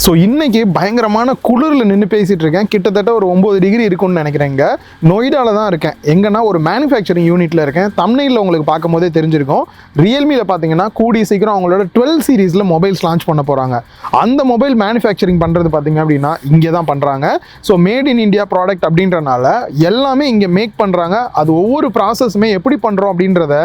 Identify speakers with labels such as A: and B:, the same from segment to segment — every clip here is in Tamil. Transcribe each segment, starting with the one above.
A: ஸோ இன்றைக்கி பயங்கரமான குளிரில் நின்று பேசிகிட்டு இருக்கேன். கிட்டத்தட்ட ஒரு 9 டிகிரி இருக்கும்னு நினைக்கிறேங்க. நொய்டாவில் தான் இருக்கேன். எங்கன்னா ஒரு மேனுஃபேக்சரிங் யூனிட்டில் இருக்கேன். தம்ப்நெயிலில் உங்களுக்கு பார்க்கும் போதே தெரிஞ்சிருக்கும். ரியல்மியில் பார்த்தீங்கன்னா கூடிய சீக்கிரம் அவங்களோட 12 சீரீஸில் மொபைல்ஸ் லான்ச் பண்ண போகிறாங்க. அந்த மொபைல் மேனுஃபேக்சரிங் பண்ணுறது பார்த்தீங்க அப்படின்னா இங்கே தான் பண்ணுறாங்க. So made in India product அப்படின்றனால எல்லாமே இங்கே மேக் பண்ணுறாங்க. அது ஒவ்வொரு ப்ராசஸுமே எப்படி பண்ணுறோம் அப்படின்றத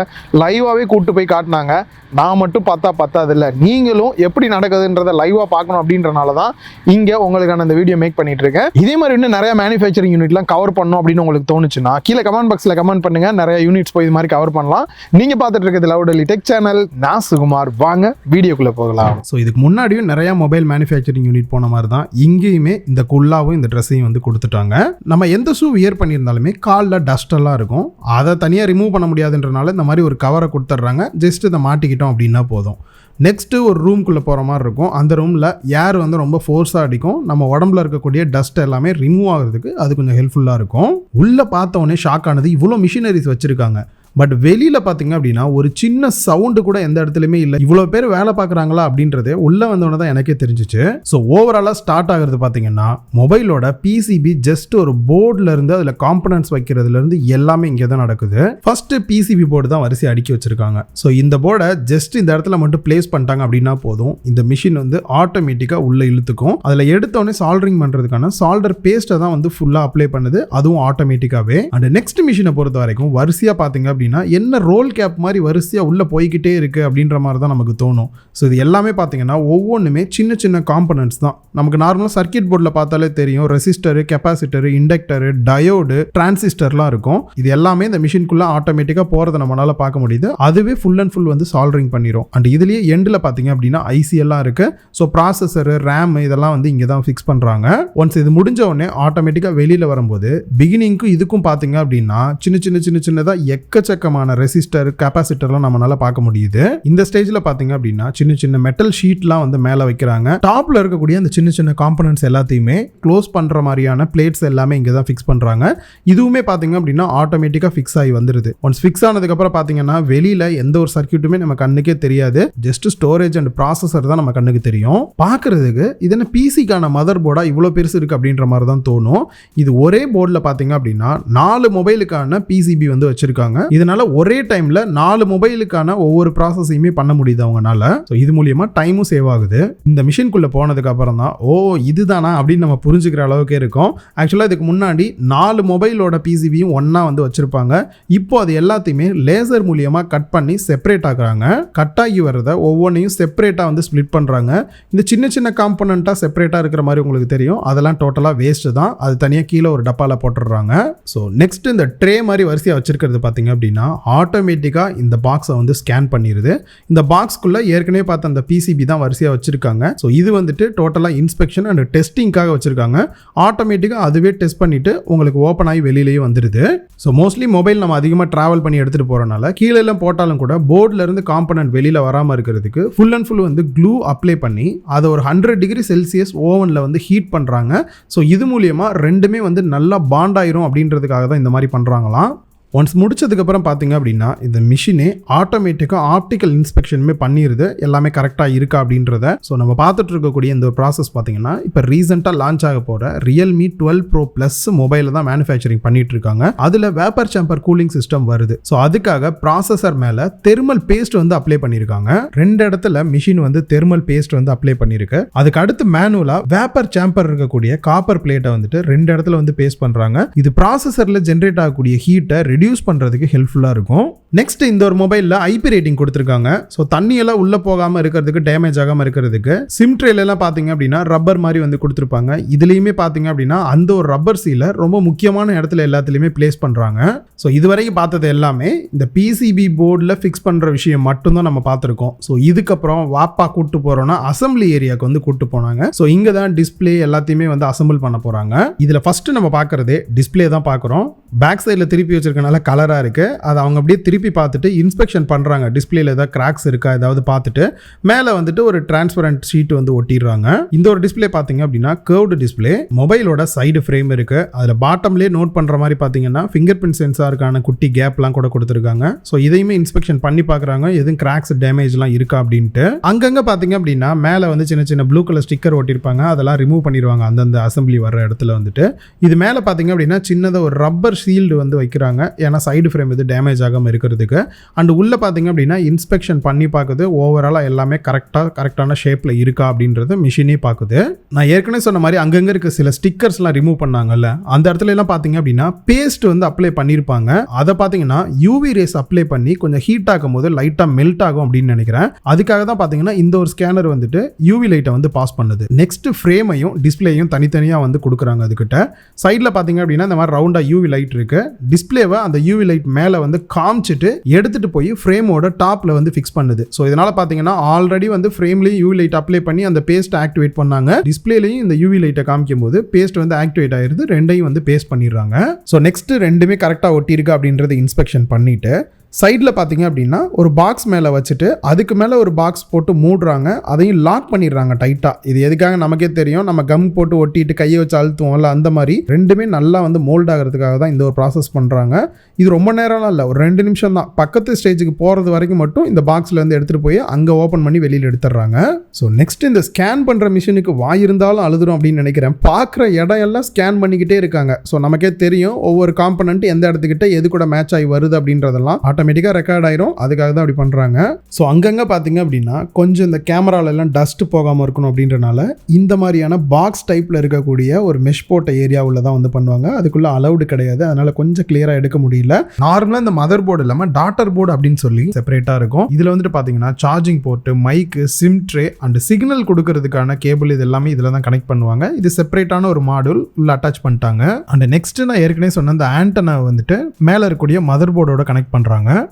A: லைவாகவே கூப்பிட்டு போய் காட்டினாங்க. நான் மட்டும் பார்த்தா பத்தாதில்லை, நீங்களும் எப்படி நடக்குதுன்றதை லைவாக பார்க்கணும் அப்படின்றனால தான் இங்கே உங்களுக்கான இந்த வீடியோ மேக் பண்ணிட்டு இருக்கேன். இதே மாதிரி இன்னும் நிறைய மேனுஃபேக்சரிங் யூனிட்லாம் கவர் பண்ணணும் அப்படின்னு உங்களுக்கு தோணுச்சுன்னா கீழே கமெண்ட் பாக்ஸில் கமெண்ட் பண்ணுங்க. நிறைய யூனிட்ஸ் போய் இது மாதிரி கவர் பண்ணலாம். நீங்க பார்த்துட்டு இருக்கிறது லவ் டெல்லி டெக் சேனல். நான் சுகுமார். வாங்க வீடியோக்குள்ள போகலாம். ஸோ இதுக்கு முன்னாடியும் நிறைய மொபைல் மேனுஃபேக்சரிங் யூனிட் போன மாதிரி தான் இங்கேயுமே இந்த குல்லாவும் இந்த ட்ரெஸ்ஸையும் வந்து கொடுத்துட்டாங்க. நம்ம எந்த ஷூ வியர் பண்ணியிருந்தாலுமே காலில் டஸ்ட் எல்லாம் இருக்கும். அதை தனியாக ரிமூவ் பண்ண முடியாதுன்றனால இந்த மாதிரி ஒரு கவரை கொடுத்துட்றாங்க. ஜஸ்ட் இதை மாட்டிக்கிட்டோம் அப்படின்னா போதும். நெக்ஸ்ட்டு ஒரு ரூம்குள்ளே போகிற மாதிரி இருக்கும். அந்த ரூமில் ஏர் வந்து ரொம்ப ஃபோர்ஸாக அடிக்கும். நம்ம உடம்புல இருக்கக்கூடிய டஸ்ட் எல்லாமே ரிமூவ் ஆகிறதுக்கு அது கொஞ்சம் ஹெல்ப்ஃபுல்லாக இருக்கும். உள்ளே பார்த்த உடனே ஷாக் ஆனது, இவ்வளோ மிஷினரிஸ் வச்சுருக்காங்க. பட் வெளியில் பார்த்தீங்க அப்படின்னா ஒரு சின்ன சவுண்டு கூட எந்த இடத்துலையுமே இல்லை. இவ்வளோ பேர் வேலை பார்க்குறாங்களா அப்படின்றதே உள்ளே வந்தோடனே தான் எனக்கே தெரிஞ்சிச்சு. ஸோ ஓவராலாக ஸ்டார்ட் ஆகிறது பார்த்தீங்கன்னா மொபைலோட பிசிபி ஜஸ்ட் ஒரு போர்டில் இருந்து அதில் காம்பனன்ட்ஸ் வைக்கிறதுலேருந்து எல்லாமே இங்கே தான் நடக்குது. ஃபர்ஸ்ட் பிசிபி போர்டு தான் வரிசை அடுக்கி வச்சிருக்காங்க. ஸோ இந்த போர்டை ஜஸ்ட் இந்த இடத்துல மட்டும் பிளேஸ் பண்ணிட்டாங்க அப்படின்னா போதும், இந்த மிஷின் வந்து ஆட்டோமேட்டிக்காக உள்ளே இழுத்துக்கும். அதில் எடுத்தோடனே சால்டரிங் பண்ணுறதுக்கான சால்டர் பேஸ்ட்டை தான் வந்து ஃபுல்லாக அப்ளை பண்ணுது, அதுவும் ஆட்டோமேட்டிக்காகவே. அண்ட் நெக்ஸ்ட் மிஷினை பொறுத்த வரைக்கும் வரிசையாக பார்த்தீங்க அப்படின்னா என்ன ரோல் கேப் மாதிரி வரிசையாக உள்ளே போய்கிட்டே இருக்குது அப்படின்ற மாதிரி தான் நமக்கு தோணும். ஸோ இது எல்லாமே பார்த்தீங்கன்னா ஒவ்வொன்றுமே சின்ன சின்ன காம்பனன்ட்ஸ் தான். நமக்கு நார்மலாக சர்க்கியூட் போர்டில் பார்த்தாலே தெரியும், ரெசிஸ்டரு, கெப்பாசிட்டரு, இண்டக்டரு, டயோடு, டிரான்சிஸ்டர்லாம் இருக்கும். இது எல்லாமே இந்த மிஷின்குள்ளே ஆட்டோமேட்டிக்காக போகிறத நம்மளால் பார்க்க முடியுது. அதுவே ஃபுல் அண்ட் ஃபுல் வந்து சால்டரிங் பண்ணிடும். அண்ட் இதுலேயே எண்டில் பார்த்தீங்க அப்படின்னா ஐசி எல்லாம் இருக்குது. ஸோ ப்ராசஸரு, ரேம் இதெல்லாம் வந்து இங்கே தான் ஃபிக்ஸ் பண்ணுறாங்க. ஒன்ஸ் இது முடிஞ்ச உடனே ஆட்டோமேட்டிக்காக வெளியில் வரும்போது பிகினிங்க்கும் இதுக்கும் பார்த்தீங்க அப்படின்னா சின்னதாக எக்கச்சக்கமான ரெசிஸ்டர், கெப்பாசிட்டர்லாம் நம்மளால பார்க்க முடியுது. இந்த ஸ்டேஜில் பார்த்தீங்க அப்படின்னா சின்ன சின்ன மெட்டல் ஷீட்லாம் வந்து மேலே வைக்கிறாங்க. டாப்ல இருக்கக்கூடிய அந்த சின்ன சின்ன காம்பனன்ட்ஸ் எல்லாத்தையுமே க்ளோஸ் பண்ணுற மாதிரியான பிளேட்ஸ் எல்லாமே இங்கே தான் ஃபிக்ஸ் பண்ணுறாங்க. இதுவுமே பார்த்தீங்க அப்படின்னா ஆட்டோமேட்டிக்காக ஃபிக்ஸ் ஆகி வந்துருது. ஒன்ஸ் ஃபிக்ஸ் ஆனதுக்கப்புறம் பார்த்தீங்கன்னா வெளியில் எந்த ஒரு சர்க்கியூட்டுமே நம்ம கண்ணுக்கே தெரியாது. ஜஸ்ட் ஸ்டோரேஜ் அண்ட் ப்ராசஸர் தான் நம்ம கண்ணுக்கு தெரியும். பார்க்கறதுக்கு இது என்ன பிசிக்கான மதர் போர்டா இவ்வளோ பெருசு இருக்குது அப்படின்ற மாதிரி தான் தோணும். இது ஒரே போர்டில் பார்த்தீங்க அப்படின்னா 4 மொபைலுக்கான பிசிபி வந்து வச்சிருக்காங்க. இதனால ஒரே டைம்ல 4 மொபைலுக்கான ஒவ்வொரு ப்ராசஸையுமே பண்ண முடியுது அவங்கனால. ஸோ இது மூலியமா டைமும் சேவ் ஆகுது. இந்த மிஷின்குள்ள போனதுக்கு அப்புறம் தான் ஓ இதுதானா அப்படின்னு நம்ம புரிஞ்சுக்கிற அளவுக்கு இருக்கும். ஆக்சுவலாக இதுக்கு முன்னாடி 4 மொபைலோட பிசிபியும் ஒன்னா வந்து வச்சிருப்பாங்க. இப்போ அது எல்லாத்தையுமே லேசர் மூலியமா கட் பண்ணி செப்பரேட் ஆகுறாங்க. கட் ஆகி வரத ஒவ்வொன்றையும் செப்பரேட்டா வந்து ஸ்பிளிட் பண்றாங்க. இந்த சின்ன சின்ன காம்பனண்டா செப்பரேட்டா இருக்கிற மாதிரி உங்களுக்கு தெரியும். அதெல்லாம் டோட்டலா வேஸ்ட் தான். அது தனியாக கீழே ஒரு டப்பால போட்டுடுறாங்க. ஸோ நெக்ஸ்ட் இந்த ட்ரே மாதிரி வரிசையா வச்சிருக்கிறது பார்த்தீங்க அப்படின்னா ஆட்டோமேட்டிக்காக இந்த பாக்ஸை வந்து ஸ்கேன் பண்ணிடுது. இந்த பாக்ஸ்க்குள்ளே ஏற்கனவே பார்த்த அந்த பிசிபி தான் வரிசையாக வச்சுருக்காங்க. ஸோ இது வந்துட்டு டோட்டலாக இன்ஸ்பெக்ஷன் அண்ட் டெஸ்டிங்காக வச்சுருக்காங்க. ஆட்டோமேட்டிக்காக அதுவே டெஸ்ட் பண்ணிவிட்டு உங்களுக்கு ஓப்பன் ஆகி வெளியிலேயே வந்துடுது. ஸோ மோஸ்ட்லி மொபைல் நம்ம அதிகமாக ட்ராவல் பண்ணி எடுத்துகிட்டு போகிறனால கீழே எல்லாம் போட்டாலும் கூட போர்டில் இருந்து காம்பனன்ட் வெளியில் வராமல் இருக்கிறதுக்கு ஃபுல் அண்ட் ஃபுல் வந்து க்ளூ அப்ளை பண்ணி அதை ஒரு 100 டிகிரி செல்சியஸ் ஓவனில் வந்து ஹீட் பண்ணுறாங்க. ஸோ இது மூலியமாக ரெண்டுமே வந்து நல்லா பாண்ட் ஆயிரும் அப்படின்றதுக்காக தான் இந்த மாதிரி பண்ணுறாங்களாம். ஒன்ஸ் முடிச்சதுக்கப்புறம் பார்த்தீங்க அப்படின்னா இந்த மிஷினே ஆட்டோமேட்டிக்காக ஆப்டிக்கல் இன்ஸ்பெக்ஷனுமே பண்ணிடுது, எல்லாமே கரெக்டாக இருக்கா அப்படின்றத. ஸோ நம்ம பார்த்துட்டு இருக்கக்கூடிய இந்த ஒரு ப்ராசஸ் பார்த்தீங்கன்னா இப்போ ரீசெண்டாக லான்ச் ஆக போகிற ரியல்மி 12 Pro Plus மொபைலில் தான் மேனுஃபேக்சரிங் பண்ணிட்டு இருக்காங்க. அதில் வேப்பர் சேம்பர் கூலிங் சிஸ்டம் வருது. ஸோ அதுக்காக ப்ராசஸர் மேலே தெர்மல் பேஸ்ட் வந்து அப்ளை பண்ணியிருக்காங்க. 2 இடத்துல மிஷின் வந்து தெர்மல் பேஸ்ட் வந்து அப்ளை பண்ணியிருக்கு. அதுக்கு அடுத்து மேனுவலாக வேப்பர் சேம்பர் இருக்கக்கூடிய காப்பர் பிளேட்டை வந்துட்டு 2 இடத்துல வந்து பேஸ்ட் பண்ணுறாங்க. இது ப்ராசஸரில் ஜென்ரேட் ஆகக்கூடிய ஹீட்டை ரெடியூஸ் பண்றதுக்கு ஹெல்ப்ஃபுல்லா இருக்கும். நெக்ஸ்ட் இந்த ஒரு மொபைல்ல ஐபி ரேட்டிங் கொடுத்திருக்காங்க. ஸோ தண்ணி எல்லாம் உள்ள போகாம இருக்கிறதுக்கு, டேமேஜ் ஆகாம இருக்கிறதுக்கு சிம் ட்ரேல எல்லாம் பாத்தீங்க அப்படின்னா ரப்பர் மாதிரி வந்து கொடுத்திருப்பாங்க. இதுலயுமே பாத்தீங்க அப்படின்னா அந்த ஒரு ரப்பர் சீலர் ரொம்ப முக்கியமான இடத்துல எல்லாத்துலயுமே பிளேஸ் பண்றாங்க. ஸோ இதுவரைக்கும் பார்த்தது எல்லாமே இந்த பிசிபி போர்டில் ஃபிக்ஸ் பண்ற விஷயம் மட்டும்தான் நம்ம பார்த்துருக்கோம். ஸோ இதுக்கப்புறம் வாப்பா கூட்டு போறோம்னா அசம்பிளி ஏரியாவுக்கு வந்து கூட்டு போனாங்க. ஸோ இங்க தான் டிஸ்பிளே எல்லாத்தையுமே வந்து அசம்பிள் பண்ண போறாங்க. இதுல ஃபர்ஸ்ட் நம்ம பார்க்கறதே டிஸ்பிளே தான் பார்க்குறோம். பேக் சைடில் திருப்பி வச்சிருக்கனால கலராக இருக்கு. அதை அவங்க அப்படியே திருப்பி
B: திருப்பி பார்த்துட்டு இன்ஸ்பெக்ஷன் பண்ணுறாங்க. டிஸ்பிளேல ஏதாவது கிராக்ஸ் இருக்கா ஏதாவது பார்த்துட்டு மேலே வந்துட்டு ஒரு டிரான்ஸ்பரண்ட் ஷீட் வந்து ஒட்டிடுறாங்க. இந்த ஒரு டிஸ்பிளே பார்த்தீங்க அப்படின்னா கர்வ்டு டிஸ்பிளே. மொபைலோட சைடு ஃப்ரேம் இருக்கு. அதில் பாட்டம்லேயே நோட் பண்ணுற மாதிரி பார்த்தீங்கன்னா ஃபிங்கர் பிரிண்ட் சென்சாருக்கான குட்டி கேப்லாம் கூட கொடுத்துருக்காங்க. ஸோ இதையுமே இன்ஸ்பெக்ஷன் பண்ணி பார்க்குறாங்க எதுவும் கிராக்ஸ் டேமேஜ்லாம் இருக்கா அப்படின்ட்டு. அங்கங்கே பார்த்தீங்க அப்படின்னா மேலே வந்து சின்ன சின்ன ப்ளூ கலர் ஸ்டிக்கர் ஒட்டியிருப்பாங்க. அதெல்லாம் ரிமூவ் பண்ணிடுவாங்க அந்தந்த அசம்பிளி வர இடத்துல வந்துட்டு. இது மேலே பார்த்தீங்க அப்படின்னா சின்னதாக ஒரு ரப்பர் ஷீல்டு வந்து வைக்கிறாங்க. ஏன்னா சைடு ஃப்ரேம் இது டேமேஜ் ஆகாமல் இருக்கிறதுக்கு. அண்ட் உள்ளே பார்த்தீங்க அப்படின்னா இன்ஸ்பெக்ஷன் பண்ணி பார்க்குது ஓவராலாக எல்லாமே கரெக்டான ஷேப்பில் இருக்கா அப்படின்றது மிஷினே பார்க்குது. நான் ஏற்கனவே சொன்ன மாதிரி அங்கங்கே இருக்க சில ஸ்டிக்கர்ஸ்லாம் ரிமூவ் பண்ணாங்கல்ல, அந்த இடத்துல எல்லாம் பார்த்தீங்க அப்படின்னா பேஸ்ட் வந்து அப்ளை பண்ணியிருப்பாங்க. அதை பார்த்தீங்கன்னா யூவி ரேஸ் அப்ளை பண்ணி கொஞ்சம் ஹீட் ஆகும் போது லைட்டாக மெல்ட் ஆகும் அப்படின்னு நினைக்கிறேன். அதுக்காக தான் பார்த்தீங்கன்னா இந்த ஒரு ஸ்கேனர் வந்துட்டு யூவி லைட்டை வந்து பாஸ் பண்ணுது. நெக்ஸ்ட் ஃப்ரேமையும் டிஸ்பிளேயும் தனித்தனியாக வந்து கொடுக்குறாங்க. அதுக்கிட்ட சைடில் பார்த்தீங்க அப்படின்னா இந்த மாதிரி ரவுண்டாக யூவி லைட் இருக்கு. டிஸ்பிளேவை அந்த யூவி லைட் மேலே வந்து காமிச்சிட்டு எடுத்துட்டு போய் ஃப்ரேமோட டாப்ல வந்து ஃபிக்ஸ் பண்ணுது. ஸோ இதனால பார்த்தீங்கன்னா ஆல்ரெடி வந்து ஃப்ரேம்லேயும் யூவி லைட் அப்ளை பண்ணி அந்த பேஸ்ட் ஆக்டிவேட் பண்ணாங்க. டிஸ்பிளேலையும் இந்த யூவி லைட்டை காமிக்கும் போது பேஸ்ட் வந்து ஆக்டிவேட் ஆயிருது. ரெண்டையும் வந்து பேஸ்ட் பண்ணிடுறாங்க. ஸோ நெக்ஸ்ட் ரெண்டுமே கரெக்டாக ஒட்டியிருக்கு அப்படின்றத இன்ஸ்பெக்ஷன் பண்ணிட்டு சைடில் பார்த்தீங்க அப்படின்னா ஒரு பாக்ஸ் மேலே வச்சுட்டு அதுக்கு மேலே ஒரு பாக்ஸ் போட்டு மூடுறாங்க. அதையும் லாக் பண்ணிடுறாங்க டைட்டாக. இது எதுக்காக நமக்கே தெரியும். நம்ம கம் போட்டு ஒட்டிட்டு கையை வச்சு அழுத்துவோம்ல, அந்த மாதிரி ரெண்டுமே நல்லா வந்து மோல்ட் ஆகிறதுக்காக தான் இந்த ஒரு ப்ராசஸ் பண்ணுறாங்க. இது ரொம்ப நேரம்லாம் இல்லை, ஒரு 2 நிமிஷம் தான். பக்கத்து ஸ்டேஜுக்கு போகிறது வரைக்கும் மட்டும் இந்த பாக்ஸில் வந்து எடுத்துகிட்டு போய் அங்கே ஓப்பன் பண்ணி வெளியில் எடுத்துடுறாங்க. ஸோ நெக்ஸ்ட் இந்த ஸ்கேன் பண்ணுற மிஷினுக்கு வாய் இருந்தாலும் அழுதுரும் அப்படின்னு நினைக்கிறேன். பார்க்குற இடம் எல்லாம் ஸ்கேன் பண்ணிக்கிட்டே இருக்காங்க. ஸோ நமக்கே தெரியும் ஒவ்வொரு காம்பனண்ட் எந்த இடத்துக்கிட்ட எது கூட மேட்ச் ஆகி வருது அப்படின்றதெல்லாம் ஆட்டோமேட்டிக்காக ரெக்கார்ட் ஆயிரும். அதுக்காக தான் அப்படி பண்ணுறாங்க. ஸோ அங்கங்கே பார்த்தீங்க அப்படின்னா கொஞ்சம் இந்த கேமராலெல்லாம் டஸ்ட் போகாமல் இருக்கணும் அப்படின்றனால இந்த மாதிரியான பாக்ஸ் டைப்பில் இருக்கக்கூடிய ஒரு மெஷ் போட்ட ஏரியாவில் தான் வந்து பண்ணுவாங்க. அதுக்குள்ளே அலவுடு கிடையாது. அதனால் கொஞ்சம் கிளியராக எடுக்க முடியல. நார்மலாக இந்த மதர் போர்டு இல்லாமல் டாட்டர் போர்டு அப்படின்னு சொல்லி செப்பரேட்டாக இருக்கும். இதில் வந்துட்டு பார்த்தீங்கன்னா charging port, mic, sim tray and signal கொடுக்கறதுக்கான கேபிள் இது எல்லாமே இதில் தான் கனெக்ட் பண்ணுவாங்க. இது செப்பரேட்டான ஒரு மாடியூல் உள்ள அட்டாச் பண்ணிட்டாங்க. அண்ட் நெக்ஸ்ட் நான் ஏற்கனவே சொன்ன அந்த ஆண்டனா வந்துட்டு மேலே இருக்கக்கூடிய மதர் போர்டோட கனெக்ட் பண்ணுறாங்க.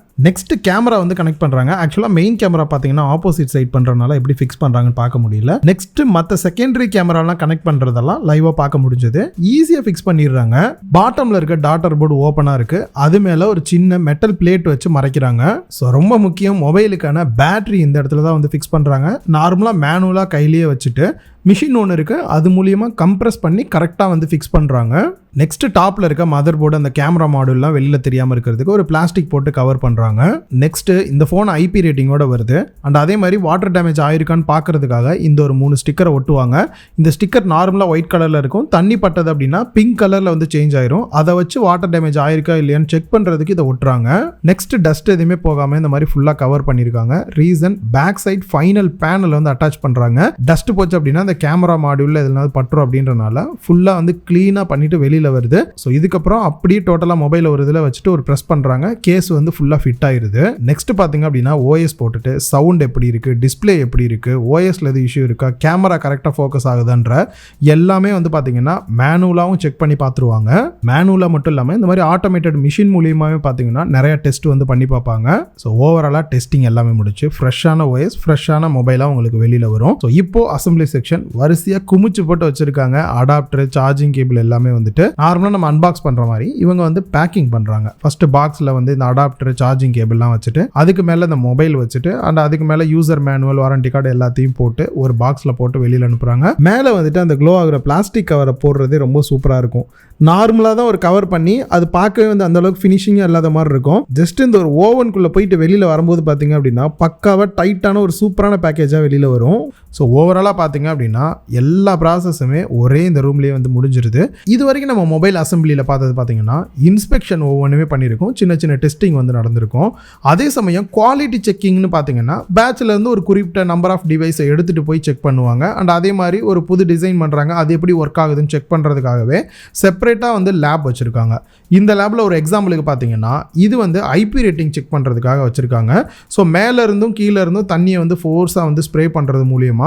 B: நெக்ஸ்ட் கேமரா வந்து கனெக்ட் பண்ணுறாங்க. ஆக்சுவலாக மெயின் கேமரா பார்த்தீங்கன்னா ஆப்போசிட் சைட் பண்ணுறதுனால எப்படி ஃபிக்ஸ் பண்ணுறாங்கன்னு பார்க்க முடியல. நெக்ஸ்ட் மற்ற செகண்டரி கேமராலாம் கனெக்ட் பண்ணுறதெல்லாம் லைவாக பார்க்க முடிஞ்சது. ஈஸியாக ஃபிக்ஸ் பண்ணிடுறாங்க. பாட்டமில் இருக்க டாட்டர் போர்டு ஓப்பனாக இருக்குது. அது மேலே ஒரு சின்ன மெட்டல் பிளேட் வச்சு மறைக்கிறாங்க. ஸோ ரொம்ப முக்கியம், மொபைலுக்கான பேட்டரி இந்த இடத்துல தான் வந்து ஃபிக்ஸ் பண்ணுறாங்க. நார்மலாக மேனுவலாக கையிலேயே வச்சுட்டு மிஷின் ஒன்று இருக்குது, அது மூலியமாக கம்ப்ரெஸ் பண்ணி கரெக்டாக வந்து ஃபிக்ஸ் பண்ணுறாங்க. நெக்ஸ்ட் டாப்பில் இருக்க மதர் போர்டு அந்த கேமரா மாடியூல்லாம் வெளியில் தெரியாமல் இருக்கிறதுக்கு ஒரு பிளாஸ்டிக் போட்டு கவர் பண்ணுறாங்க. நெக்ஸ்ட் இந்த ஃபோன் ஐபி ரேட்டிங்கோட வருது. அண்ட் அதே மாதிரி வாட்டர் டேமேஜ் ஆயிருக்கான்னு பார்க்கறதுக்காக இந்த ஒரு 3 ஸ்டிக்கரை ஒட்டுவாங்க. இந்த ஸ்டிக்கர் நார்மலாக ஒயிட் கலரில் இருக்கும். தண்ணி பட்டது அப்படின்னா பிங்க் கலரில் வந்து சேஞ்ச் ஆயிரும். அதை வச்சு வாட்டர் டேமேஜ் ஆயிருக்கா இல்லையான்னு செக் பண்ணுறதுக்கு இதை ஒட்டுறாங்க. நெக்ஸ்ட் டஸ்ட் எதுவுமே போகாமல் இந்த மாதிரி ஃபுல்லாக கவர் பண்ணியிருக்காங்க. Reason back side final panel வந்து அட்டாச் பண்ணுறாங்க. டஸ்ட் போச்சு அப்படின்னா அந்த கேமரா மாடியூலில் எதுனாலும் பட்டுரும் அப்படின்றனால ஃபுல்லாக வந்து க்ளீனாக பண்ணிட்டு வெளியில் வருது. ஸோ இதுக்கப்புறம் அப்படியே டோட்டலாக மொபைல் ஒரு இதில் வச்சுட்டு ஒரு ப்ரெஸ் பண்ணுறாங்க. கேஸ் வந்து ஃபுல்லாக ஃபிட் ஆயிருது. நெக்ஸ்ட் பார்த்தீங்க அப்படின்னா ஓஎஸ் போட்டுட்டு சவுண்ட் எப்படி இருக்குது, டிஸ்பிளே எப்படி இருக்குது, ஓஎஸ்ல எது இஷ்யூ இருக்கா, கேமரா கரெக்டாக ஃபோக்கஸ் ஆகுதுன்ற எல்லாமே வந்து பார்த்தீங்கன்னா மேனுவலாகவும் செக் பண்ணி பார்த்துருவாங்க. மேனுவலாக மட்டும் இல்லாமல் இந்த மாதிரி ஆட்டோமேட்டட் மிஷின் மூலியமாகவே பார்த்தீங்கன்னா நிறைய டெஸ்ட் வந்து பண்ணி பார்ப்பாங்க. ஸோ ஓவராலாக டெஸ்டிங் எல்லாமே முடிச்சு ஃப்ரெஷ்ஷான ஓஎஸ், ஃப்ரெஷ்ஷான மொபைலாக உங்களுக்கு வெளியில் வரும். ஸோ இப்போ அசம்பிளி செக்ஷன் வரிசையாக குமிச்சு போட்டு வச்சிருக்காங்க. அடாப்டர், சார்ஜிங் கேபிள் எல்லாமே வந்துட்டு நார்மலாக நம்ம அன்பாக்ஸ் பண்ணுற மாதிரி இவங்க வந்து பேக்கிங் பண்ணுறாங்க. ஃபர்ஸ்ட் பாக்ஸில் வந்து இந்த அடாப்டர், சார்ஜிங் கேபிள்லாம் வச்சுட்டு அதுக்கு மேலே இந்த மொபைல் வச்சுட்டு அண்ட் அதுக்கு மேலே யூசர் மேனுவல், வாரண்டி கார்டு எல்லாத்தையும் போட்டு ஒரு பாக்ஸில் போட்டு வெளியில் அனுப்புகிறாங்க. மேலே வந்துட்டு அந்த க்ளோ ஆகிற பிளாஸ்டிக் கவரை போடுறதே ரொம்ப சூப்பராக இருக்கும். நார்மலாக தான் ஒரு கவர் பண்ணி அது பார்க்கவே வந்து அந்தளவுக்கு ஃபினிஷிங்காக இல்லாத மாதிரி இருக்கும். ஜஸ்ட் இந்த ஒரு ஓவனுக்குள்ளே போயிட்டு வெளியில் வரும்போது பார்த்தீங்க அப்படின்னா பக்காவாக டைட்டான ஒரு சூப்பரான பேக்கேஜாக வெளியில் வரும். ஸோ ஓவராலாக பார்த்தீங்க அப்படின்னா எல்லா ப்ராசஸுமே ஒரே இந்த ரூம்லேயே வந்து முடிஞ்சிருது. இது வரைக்கும் நம்ம மொபைல் அசம்பிளியில் பார்த்தது பார்த்தீங்கன்னா இன்ஸ்பெக்ஷன் ஒவ்வொன்றுமே பண்ணியிருக்கோம், சின்ன சின்ன டெஸ்டிங் வந்து நடந்திருக்கும். அதே சமயம் குவாலிட்டி செக்கிங்னு பார்த்தீங்கன்னா பேட்சில் இருந்து ஒரு குறிப்பிட்ட நம்பர் ஆஃப் டிவைஸை எடுத்துகிட்டு போய் செக் பண்ணுவாங்க. அண்ட் அதே மாதிரி ஒரு புது டிசைன் பண்ணுறாங்க, அது எப்படி ஒர்க் ஆகுதுன்னு செக் பண்ணுறதுக்காகவே செப்பரேட்டாக வந்து லேப் வச்சுருக்காங்க. இந்த லேபில் ஒரு எக்ஸாம்பிளுக்கு பார்த்தீங்கன்னா இது வந்து ஐபி ரேட்டிங் செக் பண்ணுறதுக்காக வச்சுருக்காங்க. ஸோ மேலே இருந்தும் கீழே இருந்தும் தண்ணியை வந்து ஃபோர்ஸாக வந்து ஸ்ப்ரே பண்ணுறது மூலியமாக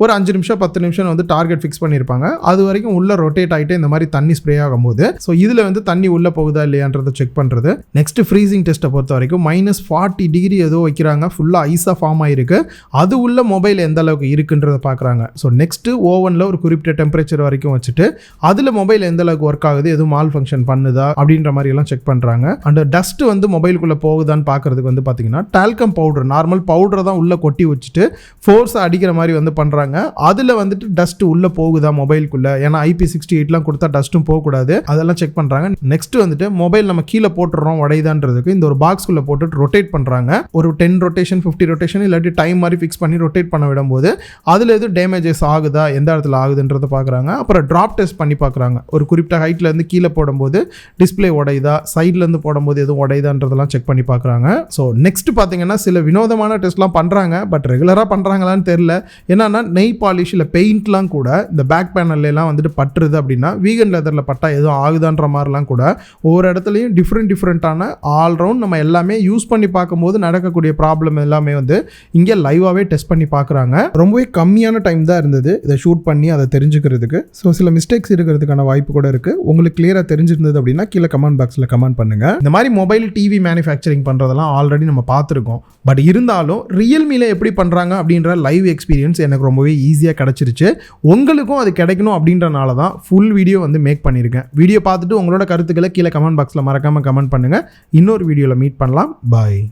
B: ஒரு 5 நிமிஷம் 10 நிமிஷம் வந்து டார்கெட் ஃபிக்ஸ் பண்ணியிருப்பாங்க. அது வரைக்கும் உள்ள ரொட்டேட் ஆகிட்டு இந்த மாதிரி தண்ணி ஸ்ப்ரே ஆகும்போது ஸோ இதில் வந்து தண்ணி உள்ளே போகுதா இல்லையான்றதை செக் பண்ணுறது. நெக்ஸ்ட் ஃப்ரீசிங் டெஸ்ட்டை பொறுத்த வரைக்கும் -40 டிகிரி ஏதோ வைக்கிறாங்க, ஃபுல்லாக ஐஸாக ஃபார்ம் ஆகிருக்கு. அது உள்ள மொபைல் எந்த அளவுக்கு இருக்குன்றதை பார்க்குறாங்க. ஸோ நெக்ஸ்ட்டு ஓவனில் ஒரு குறிப்பிட்ட டெம்பரேச்சர் வரைக்கும் வச்சுட்டு அதில் மொபைல் எந்த அளவுக்கு ஒர்க் ஆகுது, எதுவும் மால் ஃபங்க்ஷன் பண்ணுதா அப்படின்ற மாதிரி எல்லாம் செக் பண்ணுறாங்க. அண்ட் டஸ்ட் வந்து மொபைலுக்குள்ளே போகுதான்னு பார்க்குறதுக்கு வந்து பார்த்தீங்கன்னா டால்கம் பவுடர், நார்மல் பவுடரை தான் உள்ளே கொட்டி வச்சுட்டு ஃபோர்ஸை அடிக்கிற மாதிரி வந்து பண்ணுறாங்க. அதில் வந்துட்டு டஸ்ட் உள்ளே போகுதா மொபைலுக்குள்ளே, ஏன்னா IP68லாம் கொடுத்தா டஸ்ட்டும் போகக்கூடாது, அதெல்லாம் செக் பண்ணுறாங்க. நெக்ஸ்ட் வந்துட்டு மொபைல் நம்ம கீழே போட்டுறோம் உடையுதான்றதுக்கு இந்த ஒரு பாக்ஸ்குள்ளே போட்டுட்டு ரொட்டேட் பண்ணுறாங்க. ஒரு 10 ரொட்டேஷன் 50 ரொட்டேஷன் இல்லாட்டி டைம் மாதிரி ஃபிக்ஸ் பண்ணி ரொட்டேட் பண்ண விடும்போது அதில் எதுவும் டேமேஜஸ் ஆகுதா, எந்த இடத்துல ஆகுதுன்றதை பார்க்குறாங்க. அப்புறம் ட்ராப் டெஸ்ட் பண்ணி பார்க்குறாங்க. ஒரு குறிப்பிட்ட ஹைட்லேருந்து கீழே போடும்போது டிஸ்பிளே உடையுதா, சைட்லேருந்து போடும்போது எதுவும் உடையுதான்றதெல்லாம் செக் பண்ணி பார்க்குறாங்க. ஸோ நெக்ஸ்ட் பார்த்தீங்கன்னா சில வினோதமான டெஸ்ட்லாம் பண்ணுறாங்க. பட் ரெகுலராக பண்ணுறாங்களான்னு தெரியல. என்னன்னா நெய் பாலிஷ் இல்லை பெயிண்ட்லாம் கூட இந்த பேக் பேனல்லாம் வந்துட்டு பட்டுருது அப்படின்னா வீகன் லெதரில் பட்டா எதுவும் ஆகுதான்ற மாதிரிலாம் கூட ஒவ்வொரு இடத்துலையும் டிஃப்ரெண்ட்டான ஆல்ரவுண்ட் நம்ம எல்லாமே யூஸ் பண்ணி பார்க்கும்போது நடக்கக்கூடிய ப்ராப்ளம் எல்லாமே வந்து இங்கே லைவாகவே டெஸ்ட் பண்ணி பார்க்குறாங்க. ரொம்பவே கம்மியான டைம் தான் இருந்தது இதை ஷூட் பண்ணி அதை தெரிஞ்சுக்கிறதுக்கு. ஸோ சில மிஸ்டேக்ஸ் இருக்கிறதுக்கான வாய்ப்பு கூட இருக்குது. உங்களுக்கு கிளியராக தெரிஞ்சிருந்தது அப்படின்னா கீழே கமெண்ட் பாக்ஸில் கமெண்ட் பண்ணுங்கள். இந்த மாதிரி மொபைல் டிவி மேனுஃபேக்சரிங் பண்ணுறதெல்லாம் ஆல்ரெடி நம்ம பார்த்துருக்கோம். பட் இருந்தாலும் ரியல்மியில் எப்படி பண்ணுறாங்க அப்படின்ற லைவ் எக்ஸ்பீரியன்ஸ் எனக்கு ரொம்பவே ஈஸியாக கிடச்சிருச்சு. உங்களுக்கும் அது கிடைக்கணும் அப்படின்றனால தான் ஃபுல் வீடியோ வந்து மேக் பண்ணியிருக்கேன். வீடியோ பார்த்துட்டு உங்களோட கருத்துக்களை கீழே கமெண்ட் பாக்ஸில் மறக்காமல் கமெண்ட் பண்ணுங்கள். இன்னொரு வீடியோவில் மீட் பண்ணலாம். பாய்.